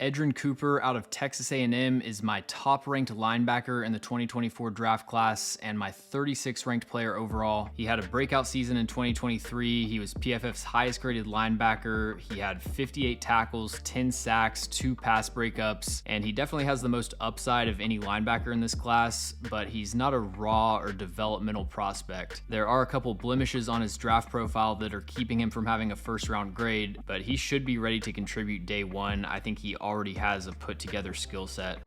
Edgerrin Cooper out of Texas A&M is my top-ranked linebacker in the 2024 draft class and my 36th ranked player overall. He had a breakout season in 2023. He was PFF's highest-graded linebacker. He had 58 tackles, 10 sacks, 2 pass breakups, and he definitely has the most upside of any linebacker in this class, but he's not a raw or developmental prospect. There are a couple blemishes on his draft profile that are keeping him from having a first-round grade, but he should be ready to contribute day one. I think he already has a put together skill set.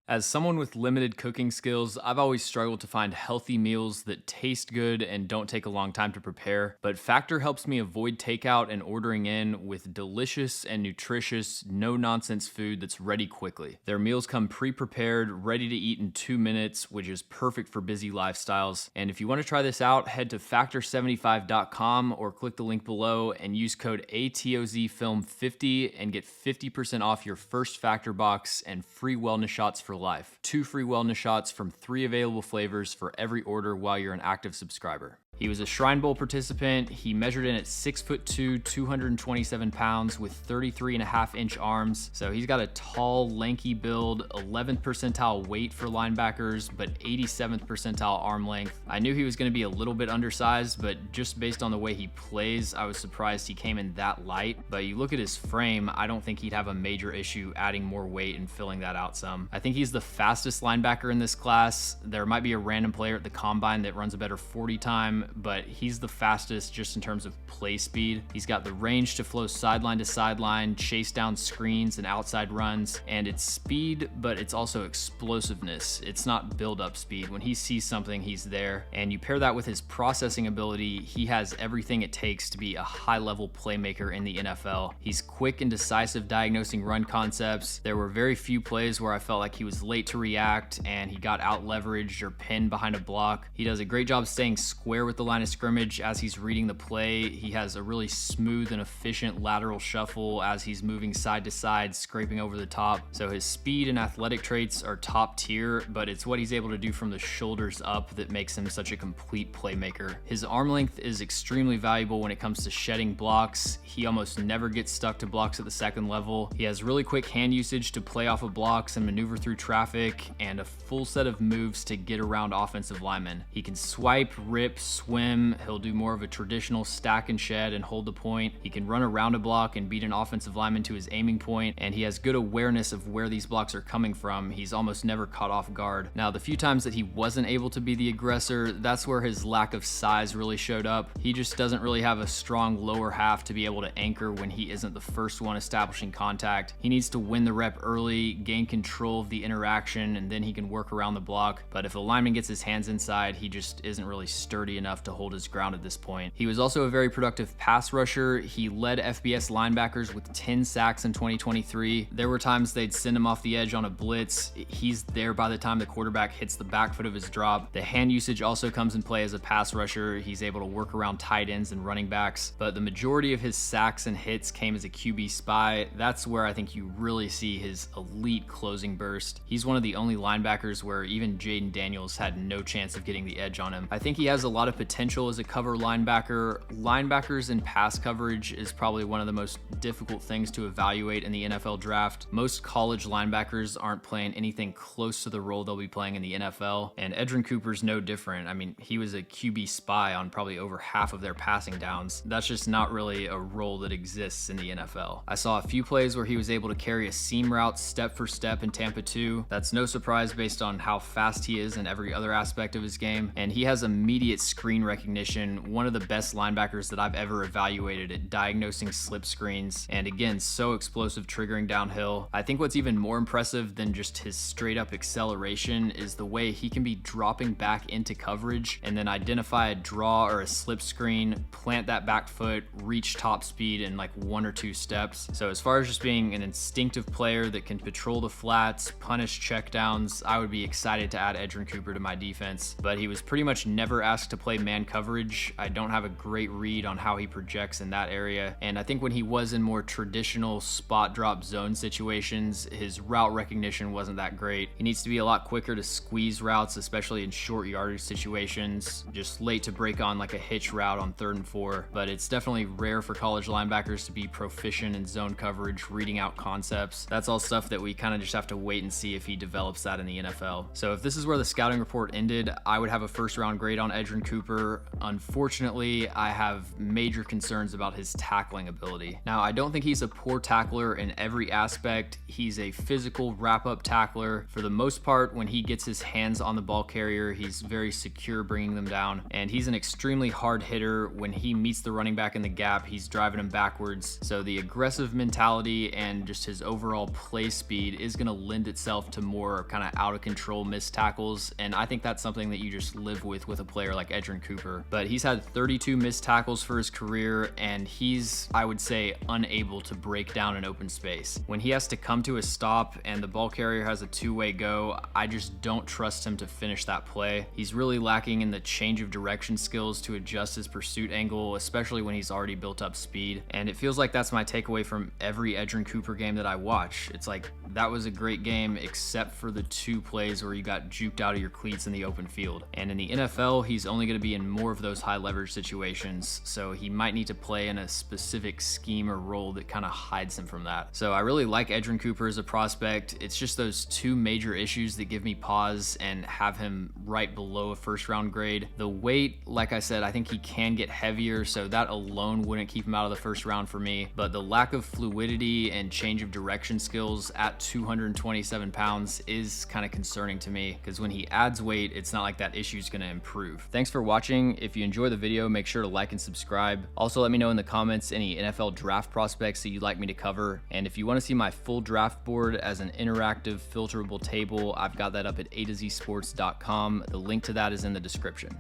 As someone with limited cooking skills, I've always struggled to find healthy meals that taste good and don't take a long time to prepare, but Factor helps me avoid takeout and ordering in with delicious and nutritious, no-nonsense food that's ready quickly. Their meals come pre-prepared, ready to eat in 2 minutes, which is perfect for busy lifestyles. And if you want to try this out, head to factor75.com or click the link below and use code ATOZFilm50 and get 50% off your first Factor box and free wellness shots for life. 2 free wellness shots from 3 available flavors for every order while you're an active subscriber. He was a Shrine Bowl participant. He measured in at 6'2", 227 pounds with 33.5-inch arms. So he's got a tall, lanky build, 11th percentile weight for linebackers, but 87th percentile arm length. I knew he was going to be a little bit undersized, but just based on the way he plays, I was surprised he came in that light. But you look at his frame, I don't think he'd have a major issue adding more weight and filling that out some. I think he's the fastest linebacker in this class. There might be a random player at the combine that runs a better 40 time, but he's the fastest just in terms of play speed. He's got the range to flow sideline to sideline, chase down screens and outside runs, and it's speed, but it's also explosiveness. It's not build-up speed. When he sees something, he's there. And you pair that with his processing ability, he has everything it takes to be a high-level playmaker in the NFL. He's quick and decisive diagnosing run concepts. There were very few plays where I felt like he was late to react and he got out-leveraged or pinned behind a block. He does a great job staying square with the line of scrimmage as he's reading the play. He has a really smooth and efficient lateral shuffle as he's moving side to side, scraping over the top. So his speed and athletic traits are top tier, but it's what he's able to do from the shoulders up that makes him such a complete playmaker. His arm length is extremely valuable when it comes to shedding blocks. He almost never gets stuck to blocks at the second level. He has really quick hand usage to play off of blocks and maneuver through traffic, and a full set of moves to get around offensive linemen. He can swipe, rip, swim. He'll do more of a traditional stack and shed and hold the point. He can run around a block and beat an offensive lineman to his aiming point, and he has good awareness of where these blocks are coming from. He's almost never caught off guard. Now, the few times that he wasn't able to be the aggressor, that's where his lack of size really showed up. He just doesn't really have a strong lower half to be able to anchor when he isn't the first one establishing contact. He needs to win the rep early, gain control of the interaction, and then he can work around the block. But if a lineman gets his hands inside, he just isn't really sturdy enough to hold his ground at this point. He was also a very productive pass rusher. He led FBS linebackers with 10 sacks in 2023. There were times they'd send him off the edge on a blitz. He's there by the time the quarterback hits the back foot of his drop. The hand usage also comes in play as a pass rusher. He's able to work around tight ends and running backs, but the majority of his sacks and hits came as a QB spy. That's where I think you really see his elite closing burst. He's one of the only linebackers where even Jaden Daniels had no chance of getting the edge on him. I think he has a lot of potential as a cover linebacker. Linebackers in pass coverage is probably one of the most difficult things to evaluate in the NFL draft. Most college linebackers aren't playing anything close to the role they'll be playing in the NFL, and Edgerrin Cooper's no different. I mean, he was a QB spy on probably over half of their passing downs. That's just not really a role that exists in the NFL. I saw a few plays where he was able to carry a seam route step for step in Tampa 2. That's no surprise based on how fast he is in every other aspect of his game, and he has immediate screen recognition, one of the best linebackers that I've ever evaluated at diagnosing slip screens, and again, so explosive triggering downhill. I think what's even more impressive than just his straight up acceleration is the way he can be dropping back into coverage and then identify a draw or a slip screen, plant that back foot, reach top speed in like 1 or 2 steps. So as far as just being an instinctive player that can patrol the flats, punish checkdowns, I would be excited to add Edgerrin Cooper to my defense, but he was pretty much never asked to play man coverage. I don't have a great read on how he projects in that area. And I think when he was in more traditional spot drop zone situations, his route recognition wasn't that great. He needs to be a lot quicker to squeeze routes, especially in short yardage situations, just late to break on like a hitch route on 3rd and 4. But it's definitely rare for college linebackers to be proficient in zone coverage, reading out concepts. That's all stuff that we kind of just have to wait and see if he develops that in the NFL. So if this is where the scouting report ended, I would have a first round grade on Edgerrin Cooper. Unfortunately, I have major concerns about his tackling ability. Now, I don't think he's a poor tackler in every aspect. He's a physical wrap-up tackler. For the most part, when he gets his hands on the ball carrier, he's very secure bringing them down. And he's an extremely hard hitter. When he meets the running back in the gap, he's driving him backwards. So the aggressive mentality and just his overall play speed is going to lend itself to more kind of out of control missed tackles. And I think that's something that you just live with a player like Edgerrin Cooper. But he's had 32 missed tackles for his career, and he's, I would say, unable to break down an open space. When he has to come to a stop and the ball carrier has a two-way go, I just don't trust him to finish that play. He's really lacking in the change of direction skills to adjust his pursuit angle, especially when he's already built up speed. And it feels like that's my takeaway from every Edgerrin Cooper game that I watch. It's like, that was a great game except for the 2 plays where you got juked out of your cleats in the open field. And in the NFL, he's only going to be in more of those high leverage situations, so he might need to play in a specific scheme or role that kind of hides him from that. So I really like Edgerrin Cooper as a prospect. It's just those 2 major issues that give me pause and have him right below a first round grade. The weight, like I said, I think he can get heavier, so that alone wouldn't keep him out of the first round for me. But the lack of fluidity and change of direction skills at 227 pounds is kind of concerning to me, because when he adds weight, it's not like that issue is going to improve. Thanks for watching. If you enjoy the video, make sure to like and subscribe. Also, let me know in the comments any NFL draft prospects that you'd like me to cover. And if you want to see my full draft board as an interactive filterable table, I've got that up at A to Z sports.com. The link to that is in the description.